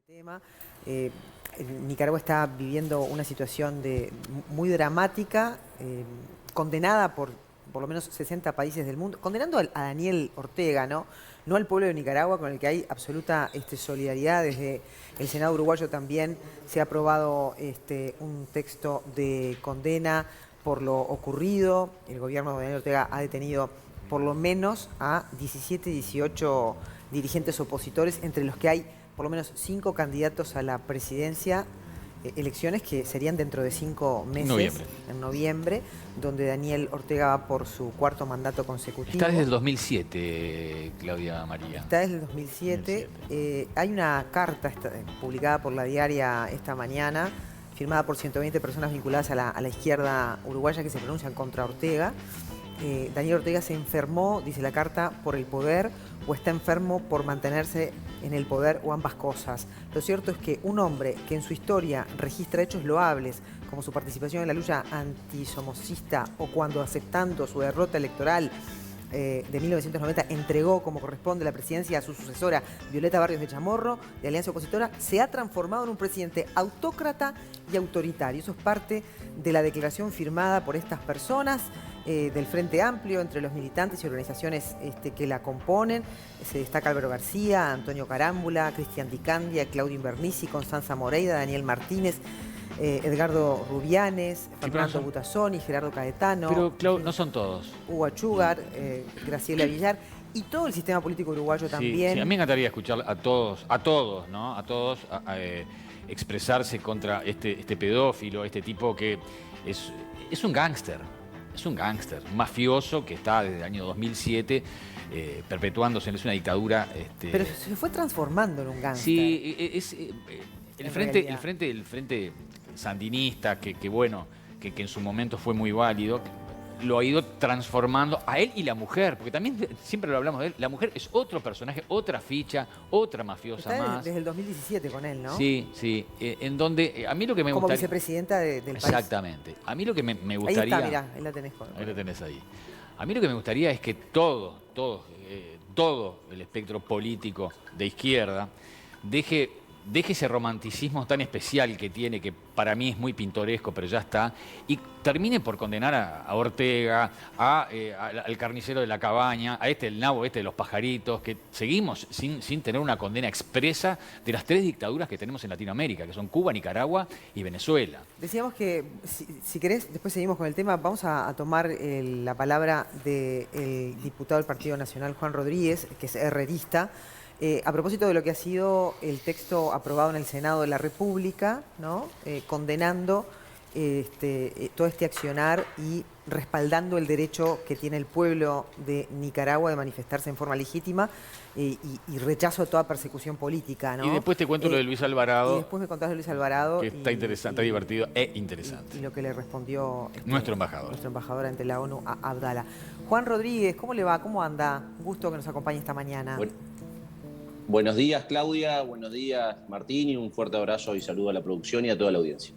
Tema. Nicaragua está viviendo una situación muy dramática, condenada por lo menos 60 países del mundo, condenando a Daniel Ortega, ¿no? No al pueblo de Nicaragua, con el que hay absoluta solidaridad. Desde el Senado uruguayo también se ha aprobado un texto de condena por lo ocurrido. El gobierno de Daniel Ortega ha detenido por lo menos a 17, 18 dirigentes opositores, entre los que hay por lo menos 5 candidatos a la presidencia, elecciones que serían dentro de 5 meses, en noviembre, donde Daniel Ortega va por su 4º mandato consecutivo. Está desde el 2007, Claudia María. Está desde el 2007. Hay una carta publicada por la Diaria esta mañana, firmada por 120 personas vinculadas a la izquierda uruguaya, que se pronuncian contra Ortega. Daniel Ortega se enfermó, dice la carta, por el poder, o está enfermo por mantenerse en el poder, o ambas cosas. Lo cierto es que un hombre que en su historia registra hechos loables, como su participación en la lucha antisomocista, o cuando, aceptando su derrota electoral de 1990, entregó como corresponde la presidencia a su sucesora Violeta Barrios de Chamorro, de Alianza Opositora, se ha transformado en un presidente autócrata y autoritario. Eso es parte de la declaración firmada por estas personas del Frente Amplio, entre los militantes y organizaciones que la componen. Se destaca Álvaro García, Antonio Carámbula, Cristian Di Candia, Claudio Invernici, Constanza Moreira, Daniel Martínez, Edgardo Rubianes, Fernando Butazzoni, Gerardo Caetano. Pero, Clau, no son todos. Hugo Achugar, Graciela Villar y todo el sistema político uruguayo también. Sí, a mí me encantaría escuchar a todos, ¿no? A todos expresarse contra este pedófilo, este tipo que es un gángster. Es un gángster, un mafioso que está desde el año 2007 perpetuándose, es una dictadura. Pero se fue transformando en un gángster. Sí, el frente sandinista, que bueno, que en su momento fue muy válido, lo ha ido transformando a él y la mujer, porque también siempre lo hablamos de él, la mujer es otro personaje, otra ficha, otra mafiosa está más. Desde el 2017 con él, ¿no? Sí, sí, en donde a mí lo que me como gustaría... vicepresidenta del país. Exactamente. A mí lo que me gustaría... Ahí está, mirá, ahí la tenés. Ahí la tenés ahí. A mí lo que me gustaría es que todo el espectro político de izquierda deje ese romanticismo tan especial que tiene, que para mí es muy pintoresco, pero ya está, y termine por condenar a Ortega, al carnicero de la cabaña, a el nabo de los pajaritos, que seguimos sin tener una condena expresa de las 3 dictaduras que tenemos en Latinoamérica, que son Cuba, Nicaragua y Venezuela. Decíamos que, si querés, después seguimos con el tema. Vamos a tomar la palabra del diputado del Partido Nacional, Juan Rodríguez, que es herrerista, a propósito de lo que ha sido el texto aprobado en el Senado de la República, ¿no? Condenando todo este accionar y respaldando el derecho que tiene el pueblo de Nicaragua de manifestarse en forma legítima, y rechazo a toda persecución política, ¿no? Y después te cuento lo de Luis Alvarado. Y después me contás de Luis Alvarado. Que está interesante, está divertido e interesante. Y lo que le respondió nuestro embajador. Nuestro embajador ante la ONU, Abdala. Juan Rodríguez, ¿cómo le va? ¿Cómo anda? Un gusto que nos acompañe esta mañana. Buenos días, Claudia. Buenos días, Martín. Y un fuerte abrazo y saludo a la producción y a toda la audiencia.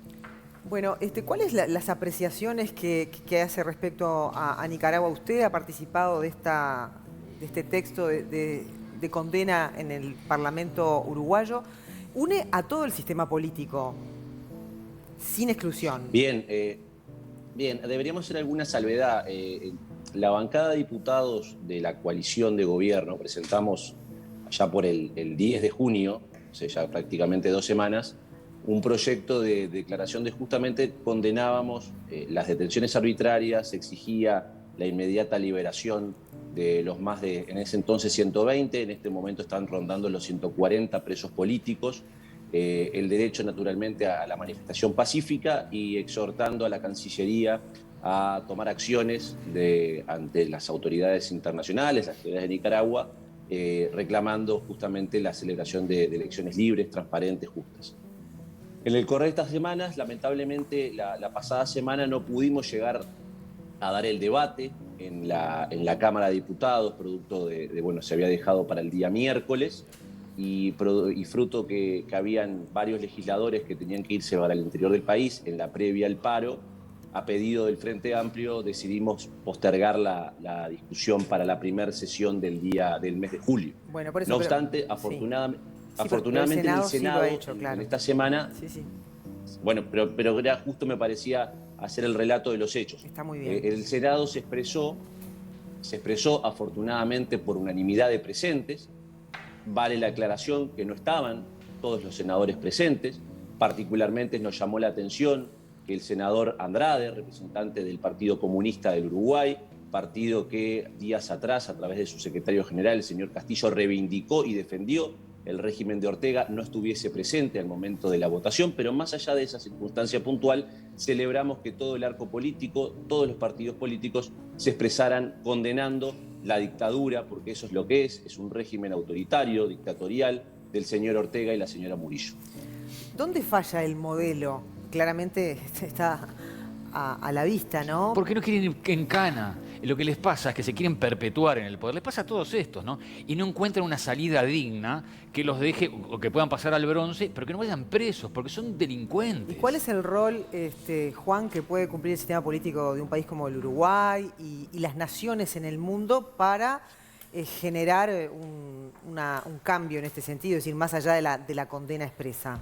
Bueno, ¿cuáles las apreciaciones que hace respecto a Nicaragua? Usted ha participado de este texto de condena en el Parlamento uruguayo. Une a todo el sistema político, sin exclusión. Bien, deberíamos hacer alguna salvedad. La bancada de diputados de la coalición de gobierno presentamos ya por el 10 de junio, hace ya prácticamente 2 semanas, un proyecto de declaración de justamente condenábamos las detenciones arbitrarias, exigía la inmediata liberación de los más de, en ese entonces, 120, en este momento están rondando los 140 presos políticos, el derecho naturalmente a la manifestación pacífica y exhortando a la Cancillería a tomar acciones ante las autoridades internacionales, las autoridades de Nicaragua, reclamando justamente la celebración de elecciones libres, transparentes, justas. En el correr de estas semanas, lamentablemente, la pasada semana no pudimos llegar a dar el debate en la Cámara de Diputados, producto bueno, se había dejado para el día miércoles, y fruto que habían varios legisladores que tenían que irse para el interior del país en la previa al paro. A pedido del Frente Amplio decidimos postergar la discusión para la primera sesión del mes de julio. Bueno, por eso, no obstante, afortunadamente... Afortunadamente pero en el sí lo Senado, ha hecho, claro. en esta semana, Sí, sí, bueno, pero era justo me parecía hacer el relato de los hechos. está muy bien. El Senado se expresó afortunadamente por unanimidad de presentes. Vale la aclaración que no estaban todos los senadores presentes. Particularmente nos llamó la atención que el senador Andrade, representante del Partido Comunista del Uruguay, partido que días atrás, a través de su secretario general, el señor Castillo, reivindicó y defendió el régimen de Ortega, no estuviese presente al momento de la votación, pero más allá de esa circunstancia puntual, celebramos que todo el arco político, todos los partidos políticos se expresaran condenando la dictadura, porque eso es lo que es un régimen autoritario, dictatorial, del señor Ortega y la señora Murillo. ¿Dónde falla el modelo? Claramente está a la vista, ¿no? Porque no quieren ir en cana. Lo que les pasa es que se quieren perpetuar en el poder. Les pasa a todos estos, ¿no? Y no encuentran una salida digna que los deje, o que puedan pasar al bronce, pero que no vayan presos, porque son delincuentes. ¿Y cuál es el rol, Juan, que puede cumplir el sistema político de un país como el Uruguay y las naciones en el mundo para generar un cambio en este sentido, es decir, más allá de la condena expresa?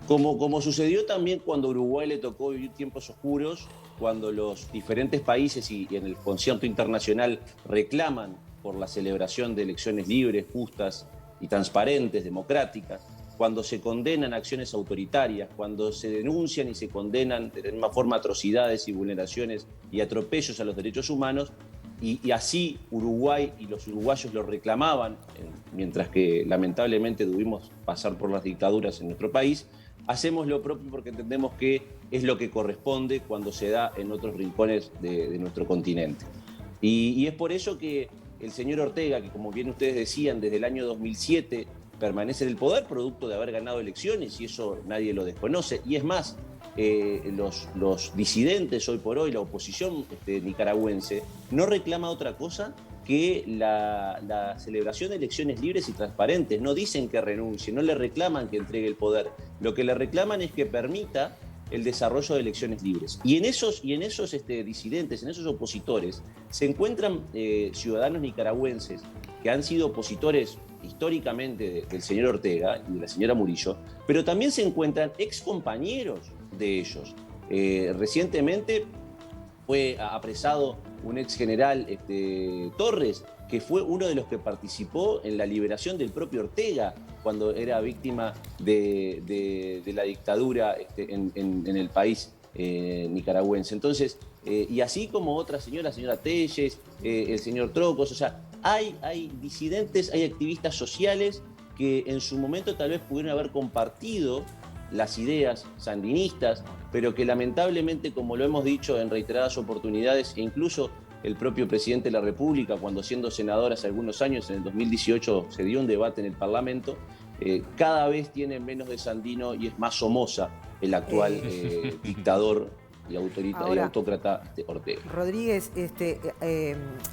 Como sucedió también cuando a Uruguay le tocó vivir tiempos oscuros, cuando los diferentes países y en el concierto internacional reclaman por la celebración de elecciones libres, justas y transparentes, democráticas, cuando se condenan acciones autoritarias, cuando se denuncian y se condenan de la misma forma atrocidades y vulneraciones y atropellos a los derechos humanos, y así Uruguay y los uruguayos lo reclamaban, mientras que lamentablemente tuvimos pasar por las dictaduras en nuestro país, hacemos lo propio porque entendemos que es lo que corresponde cuando se da en otros rincones de nuestro continente. Y es por eso que el señor Ortega, que como bien ustedes decían, desde el año 2007 permanece en el poder, producto de haber ganado elecciones, y eso nadie lo desconoce. Y es más, los disidentes hoy por hoy, la oposición nicaragüense, no reclama otra cosa que la celebración de elecciones libres y transparentes. No dicen que renuncie, no le reclaman que entregue el poder. Lo que le reclaman es que permita el desarrollo de elecciones libres. Y en esos disidentes, en esos opositores, se encuentran ciudadanos nicaragüenses que han sido opositores históricamente del señor Ortega y de la señora Murillo, pero también se encuentran excompañeros de ellos. Recientemente fue apresado un ex general Torres, que fue uno de los que participó en la liberación del propio Ortega cuando era víctima de la dictadura en el país nicaragüense. Entonces, y así como otra señora, la señora Telles, el señor Trocos, o sea, hay disidentes, hay activistas sociales que en su momento tal vez pudieron haber compartido las ideas sandinistas, pero que lamentablemente, como lo hemos dicho en reiteradas oportunidades, e incluso el propio presidente de la República, cuando siendo senador hace algunos años, en el 2018 se dio un debate en el Parlamento, cada vez tiene menos de Sandino y es más Somoza el actual dictador y autócrata Ortega. Rodríguez,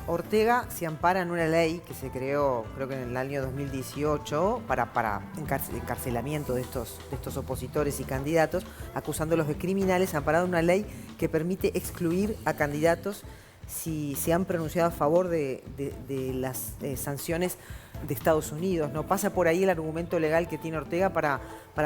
Ortega se ampara en una ley que se creó, creo que en el año 2018, para encarcelamiento de estos opositores y candidatos, acusándolos de criminales, amparado en una ley que permite excluir a candidatos si se han pronunciado a favor de las sanciones de Estados Unidos, ¿no? Pasa por ahí el argumento legal que tiene Ortega para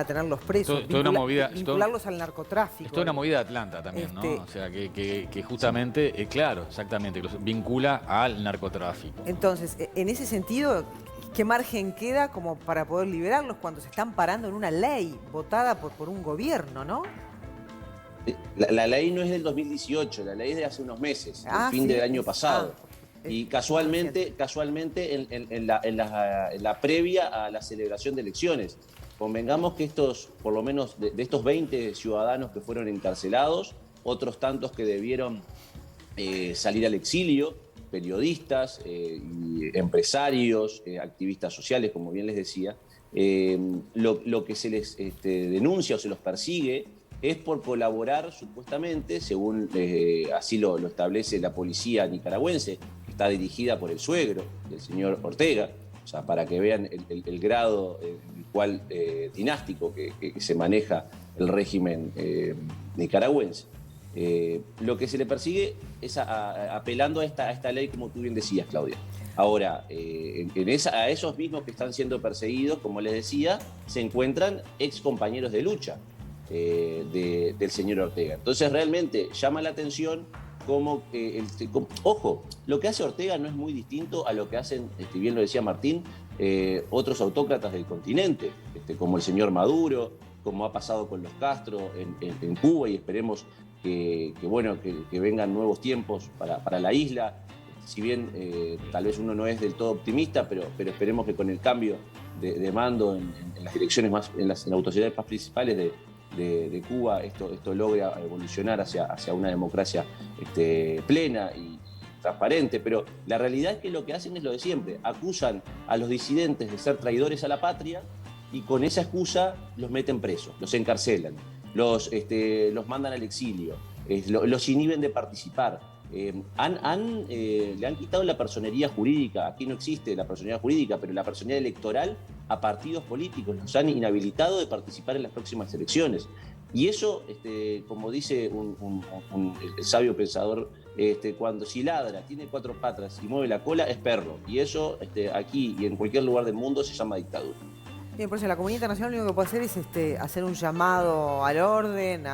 tenerlos presos, vincularlos al narcotráfico. Es toda una movida de Atlanta también, ¿no? O sea, que justamente, claro, exactamente, los vincula al narcotráfico. Entonces, en ese sentido, ¿qué margen queda como para poder liberarlos cuando se están parando en una ley votada por un gobierno, ¿no? La ley no es del 2018, la ley es de hace unos meses, el fin del año pasado. Y casualmente en la previa a la celebración de elecciones. Convengamos que por lo menos de estos 20 ciudadanos que fueron encarcelados, otros tantos que debieron salir al exilio, periodistas, y empresarios, activistas sociales, como bien les decía, lo que se les denuncia o se los persigue es por colaborar supuestamente, según así lo establece la policía nicaragüense, que está dirigida por el suegro del señor Ortega, o sea, para que vean el grado en el cual dinástico que se maneja el régimen nicaragüense. Lo que se le persigue es apelando a esta ley, como tú bien decías, Claudia. Ahora, a esos mismos que están siendo perseguidos, como les decía, se encuentran ex compañeros de lucha del señor Ortega. Entonces realmente llama la atención cómo, ojo, lo que hace Ortega no es muy distinto a lo que hacen, bien lo decía Martín, otros autócratas del continente, como el señor Maduro, como ha pasado con los Castro en Cuba, y esperemos que vengan nuevos tiempos para la isla. Si bien tal vez uno no es del todo optimista, pero esperemos que con el cambio de mando en las direcciones en las autoridades más principales de Cuba, esto logre evolucionar hacia una democracia plena y transparente. Pero la realidad es que lo que hacen es lo de siempre: acusan a los disidentes de ser traidores a la patria y con esa excusa los meten presos, los encarcelan, los mandan al exilio, los inhiben de participar. Le han quitado la personería jurídica. Aquí no existe la personería jurídica, pero la personería electoral a partidos políticos. Los han inhabilitado de participar en las próximas elecciones. Y eso, como dice el sabio pensador, cuando si ladra, tiene 4 patas y mueve la cola, es perro. Y eso aquí y en cualquier lugar del mundo se llama dictadura. Bien, por eso la comunidad internacional lo único que puede hacer es hacer un llamado al orden,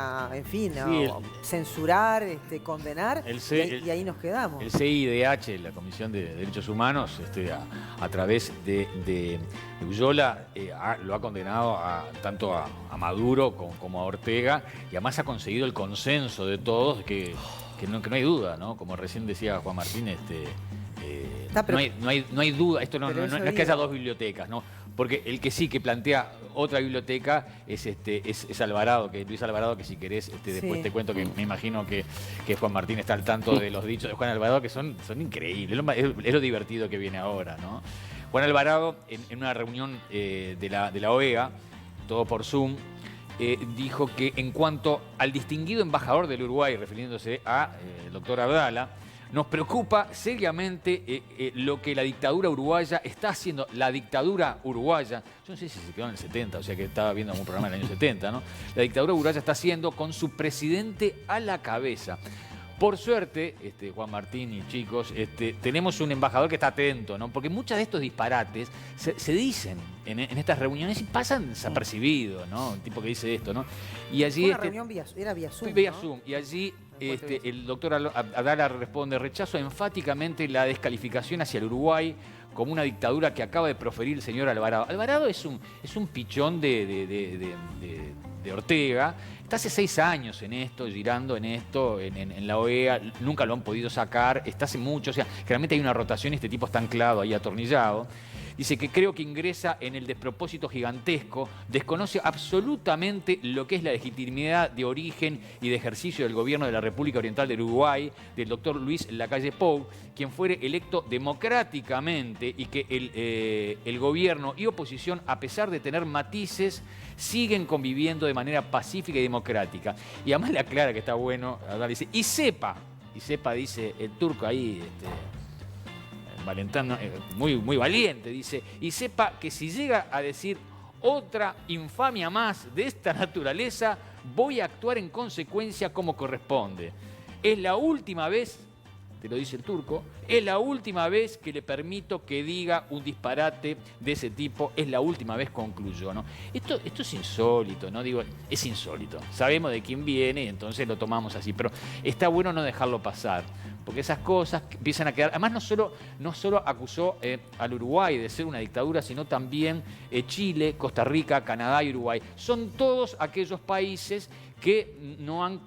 censurar, condenar, y ahí nos quedamos. El CIDH, la Comisión de Derechos Humanos, a través de Ullola, lo ha condenado tanto a Maduro como a Ortega, y además ha conseguido el consenso de todos, que no hay duda, ¿no? Como recién decía Juan Martín, no hay duda, esto no es que haya 2 bibliotecas, ¿no? Porque el que sí que plantea otra biblioteca es Alvarado, Luis Alvarado, que si querés después te cuento, que me imagino que Juan Martín está al tanto de los dichos de Juan Alvarado, que son increíbles, es lo divertido que viene ahora, ¿no? Juan Alvarado, en una reunión de la OEA, todo por Zoom, dijo que en cuanto al distinguido embajador del Uruguay, refiriéndose al doctor Abdala, nos preocupa seriamente lo que la dictadura uruguaya está haciendo. La dictadura uruguaya, yo no sé si se quedó en el 70, o sea que estaba viendo algún programa en el año 70, ¿no? La dictadura uruguaya está haciendo con su presidente a la cabeza. Por suerte, Juan Martín y chicos, tenemos un embajador que está atento, ¿no? Porque muchos de estos disparates se dicen en estas reuniones y pasan desapercibidos, ¿no? Un tipo que dice esto, ¿no? Y allí una reunión era vía Zoom, vía ¿no? Zoom, y allí el doctor Abdala responde: rechazo enfáticamente la descalificación hacia el Uruguay como una dictadura que acaba de proferir el señor Alvarado. Alvarado es un pichón de Ortega. Está hace 6 años en esto, girando en esto, en la OEA, nunca lo han podido sacar, está hace mucho, o sea, generalmente hay una rotación y este tipo está anclado ahí, atornillado. Dice que creo que ingresa en el despropósito gigantesco, desconoce absolutamente lo que es la legitimidad de origen y de ejercicio del gobierno de la República Oriental del Uruguay, del doctor Luis Lacalle Pou, quien fuere electo democráticamente, y que el gobierno y oposición, a pesar de tener matices, siguen conviviendo de manera pacífica y democrática. Y además le aclara que está bueno, dice, y sepa, dice el turco ahí, Valentano, muy valiente, dice, y sepa que si llega a decir otra infamia más de esta naturaleza, voy a actuar en consecuencia como corresponde. Es la última vez, te lo dice el turco, es la última vez que le permito que diga un disparate de ese tipo, es la última vez, concluyó, ¿no? Esto es insólito, ¿no? Digo, es insólito. Sabemos de quién viene y entonces lo tomamos así, pero está bueno no dejarlo pasar, porque esas cosas empiezan a quedar. Además, no solo acusó al Uruguay de ser una dictadura, sino también Chile, Costa Rica, Canadá y Uruguay. Son todos aquellos países que no han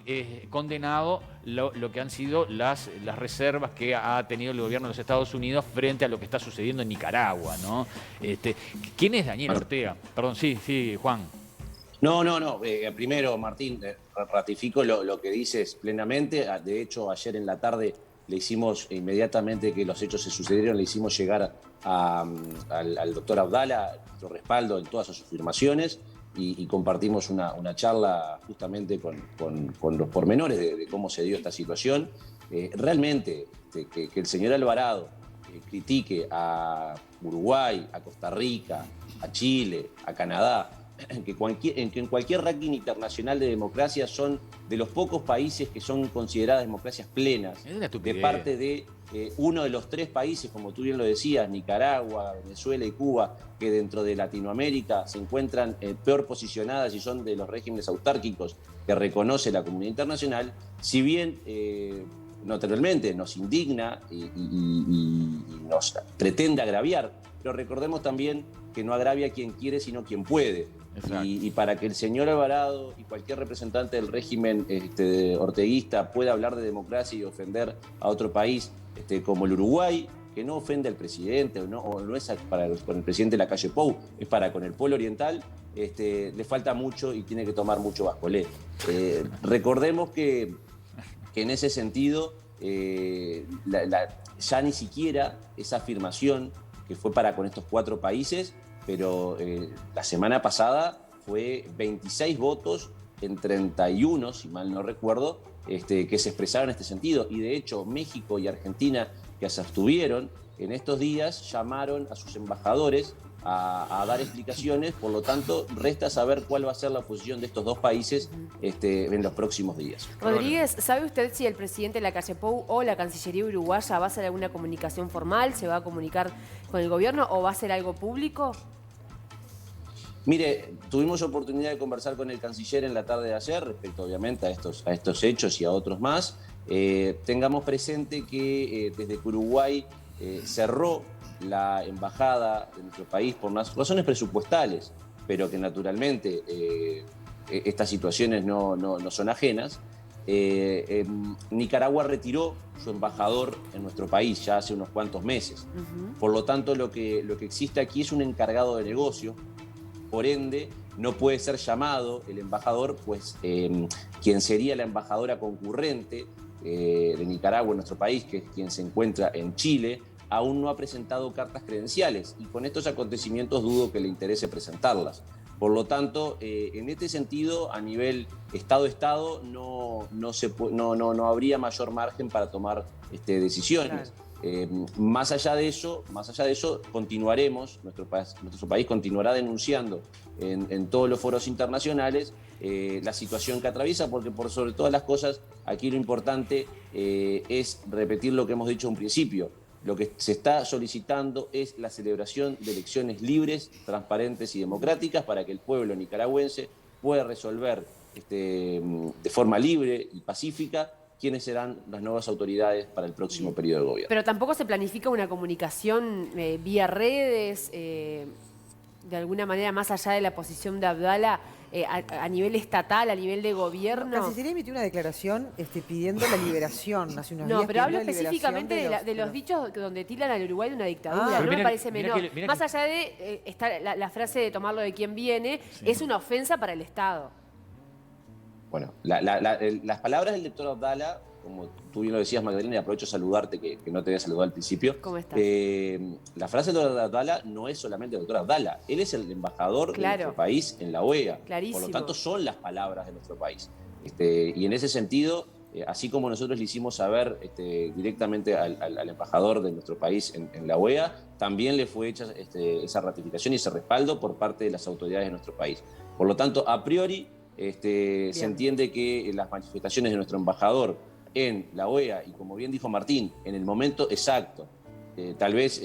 condenado lo que han sido las reservas que ha tenido el gobierno de los Estados Unidos frente a lo que está sucediendo en Nicaragua, ¿no? ¿Quién es Daniel Ortega? Perdón, sí, Juan. No. Primero, Martín, ratifico lo que dices plenamente. De hecho, ayer en la tarde le hicimos, inmediatamente que los hechos se sucedieron, le hicimos llegar al doctor Abdala nuestro respaldo en todas sus afirmaciones, y compartimos una charla justamente con los pormenores de cómo se dio esta situación. Realmente, que el señor Alvarado critique a Uruguay, a Costa Rica, a Chile, a Canadá, que en cualquier ranking internacional de democracia son de los pocos países que son consideradas democracias plenas, de parte de uno de los 3 países, como tú bien lo decías, Nicaragua, Venezuela y Cuba, que dentro de Latinoamérica se encuentran peor posicionadas y son de los regímenes autárquicos que reconoce la comunidad internacional, si bien naturalmente nos indigna y nos pretende agraviar, pero recordemos también que no agravia quien quiere, sino quien puede. Y para que el señor Alvarado y cualquier representante del régimen orteguista pueda hablar de democracia y ofender a otro país como el Uruguay, que no ofende al presidente o no es con el presidente de la calle Pou, es para con el pueblo oriental, le falta mucho y tiene que tomar mucho bascolé. Recordemos que en ese sentido ya ni siquiera esa afirmación que fue para con estos 4 países, pero la semana pasada fue 26 votos en 31, si mal no recuerdo, que se expresaron en este sentido. Y de hecho, México y Argentina, que se abstuvieron, en estos días llamaron a sus embajadores a dar explicaciones, por lo tanto, resta saber cuál va a ser la posición de estos 2 países en los próximos días. Rodríguez, ¿sabe usted si el presidente de la calle Pou o la Cancillería uruguaya va a hacer alguna comunicación formal, se va a comunicar con el gobierno o va a ser algo público? Mire, tuvimos oportunidad de conversar con el canciller en la tarde de ayer respecto obviamente a estos hechos y a otros más. Tengamos presente que desde que Uruguay cerró la embajada de nuestro país por unas razones presupuestales, pero que naturalmente estas situaciones no son ajenas, Nicaragua retiró su embajador en nuestro país ya hace unos cuantos meses. Por lo tanto, lo que existe aquí es un encargado de negocio. Por ende, no puede ser llamado el embajador, pues quien sería la embajadora concurrente de Nicaragua en nuestro país, que es quien se encuentra en Chile, aún no ha presentado cartas credenciales y con estos acontecimientos dudo que le interese presentarlas. Por lo tanto, en este sentido, a nivel Estado-Estado, no habría mayor margen para tomar decisiones. Claro. Más allá de eso, continuaremos, nuestro país continuará denunciando en todos los foros internacionales la situación que atraviesa, porque por sobre todas las cosas, aquí lo importante es repetir lo que hemos dicho en un principio. Lo que se está solicitando es la celebración de elecciones libres, transparentes y democráticas para que el pueblo nicaragüense pueda resolver de forma libre y pacífica quiénes serán las nuevas autoridades para el próximo periodo de gobierno. Pero tampoco se planifica una comunicación vía redes, de alguna manera más allá de la posición de Abdala, a nivel estatal, a nivel de gobierno. La Cancillería emitió una declaración pidiendo la liberación hace unos días. No, pero hablo específicamente de los dichos donde tildan al Uruguay de una dictadura. No me parece menor. Más allá de la frase de tomarlo de quien viene, sí, es una ofensa para el Estado. Bueno, las palabras del doctor Abdala, como tú bien lo decías, Magdalena, y aprovecho a saludarte, que no te había saludado al principio. ¿Cómo estás? La frase del doctor Abdala no es solamente el doctor Abdala, él es el embajador de nuestro país en la OEA. Clarísimo. Por lo tanto, son las palabras de nuestro país. Y en ese sentido, así como nosotros le hicimos saber directamente al embajador de nuestro país en la OEA, también le fue hecha esa ratificación y ese respaldo por parte de las autoridades de nuestro país. Por lo tanto, a priori, se entiende que las manifestaciones de nuestro embajador en la OEA, y como bien dijo Martín, en el momento exacto, tal vez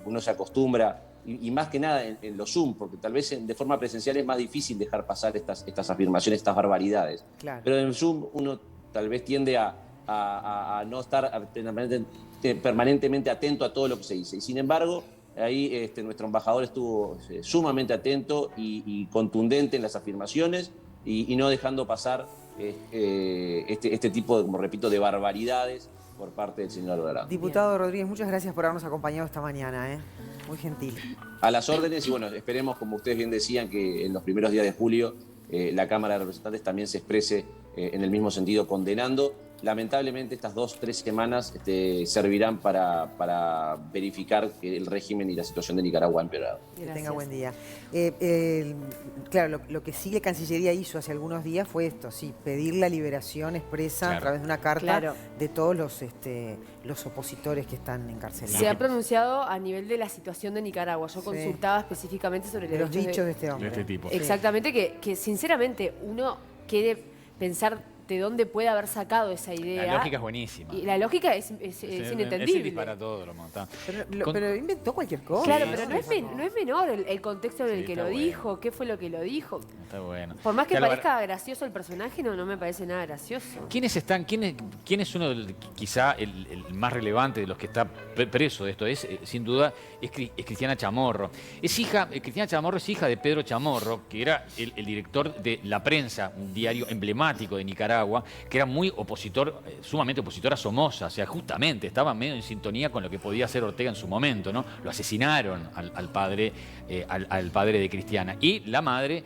uno se acostumbra, y más que nada en los Zoom, porque tal vez de forma presencial es más difícil dejar pasar estas afirmaciones, estas barbaridades. Claro. Pero en el Zoom uno tal vez tiende a no estar permanentemente atento a todo lo que se dice. Y sin embargo, ahí nuestro embajador estuvo sumamente atento y contundente en las afirmaciones y no dejando pasar este tipo de, como repito, de barbaridades por parte del señor Alvarado. Diputado Rodríguez, muchas gracias por habernos acompañado esta mañana. Muy gentil. A las órdenes y bueno, esperemos, como ustedes bien decían, que en los primeros días de julio la Cámara de Representantes también se exprese en el mismo sentido, condenando lamentablemente estas 2-3 semanas servirán para verificar que el régimen y la situación de Nicaragua ha empeorado. Que tenga buen día. Claro, lo que sí la Cancillería hizo hace algunos días fue esto, sí, pedir la liberación expresa a través de una carta de todos los opositores que están encarcelados. Se ha pronunciado a nivel de la situación de Nicaragua. Yo consultaba específicamente sobre los dichos de este hombre. De este tipo. Exactamente, que sinceramente uno quiere pensar de dónde puede haber sacado esa idea. La lógica es buenísima. Y la lógica es inentendible. Es disparatódromo. Pero inventó cualquier cosa. Claro, pero no es menor el contexto en el que lo dijo, qué fue lo que lo dijo. Está bueno. Por más que parezca gracioso el personaje, no me parece nada gracioso. ¿Quién es uno, quizá el más relevante de los que está preso de esto? Sin duda, es Cristiana Chamorro. Cristiana Chamorro es hija de Pedro Chamorro, que era el director de La Prensa, un diario emblemático de Nicaragua, que era muy opositor, sumamente opositor a Somoza. O sea, justamente estaba medio en sintonía con lo que podía hacer Ortega en su momento, ¿no? Lo asesinaron al padre de Cristiana. Y la madre,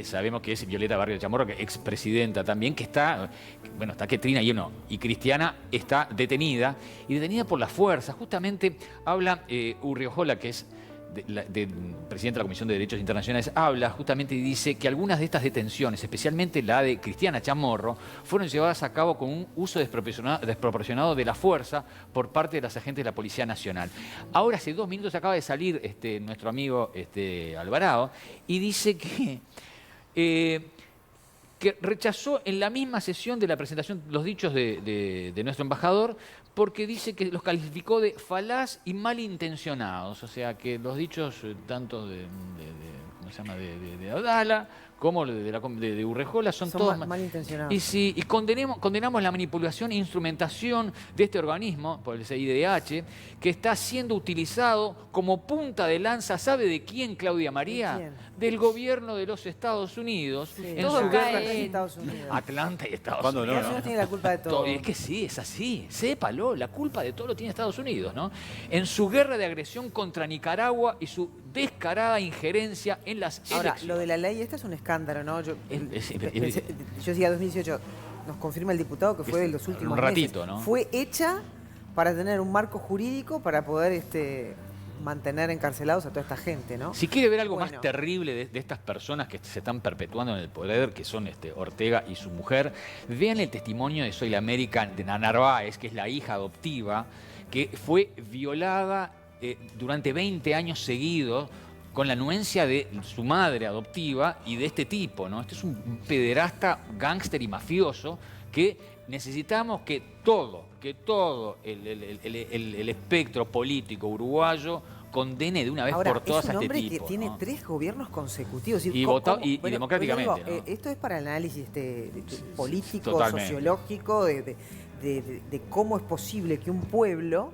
sabemos que es Violeta Barrios Chamorro, que es expresidenta también, que está Ketrina y Cristiana está detenida, y detenida por la fuerza. Justamente habla Urriojola, que es presidente de la Comisión de Derechos Internacionales, habla justamente y dice que algunas de estas detenciones, especialmente la de Cristiana Chamorro, fueron llevadas a cabo con un uso desproporcionado de la fuerza por parte de los agentes de la Policía Nacional. Ahora, hace 2 minutos acaba de salir nuestro amigo Alvarado y dice que rechazó en la misma sesión de la presentación los dichos de nuestro embajador, porque dice que los calificó de falaz y malintencionados. O sea, que los dichos tanto ¿cómo se llama? De Abdala como de Urrejola son todos malintencionados. Y condenamos la manipulación e instrumentación de este organismo, por el CIDH, que está siendo utilizado como punta de lanza, ¿sabe de quién, Claudia María? ¿De quién? Del gobierno de los Estados Unidos. Sí, en todo su cae guerra en Estados Unidos. Atlanta y Estados Unidos. Estados Unidos tiene la culpa de todo. Es que sí, es así. Sépalo, la culpa de todo lo tiene Estados Unidos, ¿no? En su guerra de agresión contra Nicaragua y su descarada injerencia en las Ahora, elecciones. lo de la ley esta es un escándalo, ¿no? Yo decía 2018, nos confirma el diputado que fue de los últimos un ratito, meses. ¿no? Fue hecha para tener un marco jurídico para poder mantener encarcelados a toda esta gente, ¿no? Si quiere ver algo más terrible de estas personas que se están perpetuando en el poder, que son Ortega y su mujer, vean el testimonio de Soy la América de Narváez, que es la hija adoptiva, que fue violada durante 20 años seguidos con la anuencia de su madre adoptiva y de este tipo, ¿no? Este es un pederasta, gángster y mafioso que necesitamos que todo el espectro político uruguayo condene de una vez por todas a este tipo. Es un hombre que tiene 3 gobiernos consecutivos. Y democráticamente. Digo, esto es para el análisis político, totalmente, sociológico, de cómo es posible que un pueblo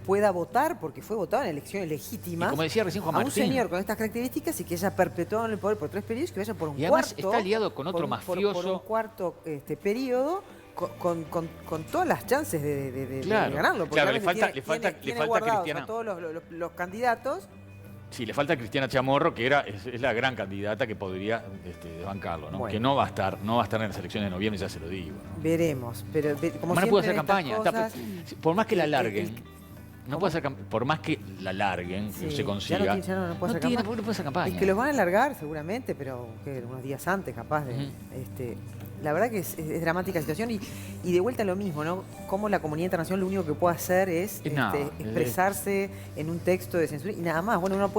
pueda votar, porque fue votado en elecciones legítimas, como decía recién Juan Martín, a un señor con estas características y que haya perpetuado en el poder por 3 periodos, que vaya por un y además cuarto. está aliado con otro mafioso. Por un cuarto periodo, con todas las chances de ganarlo. Porque claro, le falta Cristiana. A todos los candidatos. Sí, le falta Cristiana Chamorro, que es la gran candidata que podría bancarlo, ¿no? Bueno. Que no va a estar en las elecciones de noviembre, ya se lo digo, ¿no? Veremos, pero como no puede hacer campaña. Cosas, por más que la larguen, no puede hacer por más que la larguen, se consiga. No puede hacer campaña. Es que los van a alargar seguramente, pero unos días antes, capaz de. La verdad que es dramática la situación y de vuelta lo mismo, ¿no? Como la comunidad internacional lo único que puede hacer es expresarse en un texto de censura y nada más. Bueno, uno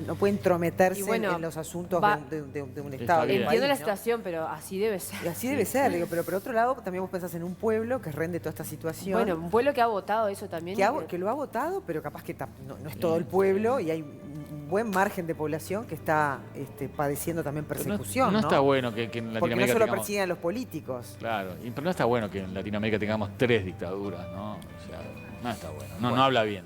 no puede entrometerse en los asuntos de un Estado. Entiendo la situación, pero así debe ser. Y así debe ser, digo, pero por otro lado también vos pensás en un pueblo que rende toda esta situación. Bueno, un pueblo que ha votado eso también. Que lo ha votado, pero capaz que no es todo el pueblo y hay un buen margen de población que está padeciendo también persecución. No está bueno que en Latinoamérica porque no solo persiguen a los políticos. Claro, pero no está bueno que en Latinoamérica tengamos 3 dictaduras, ¿no? O sea, no está bueno. No habla bien.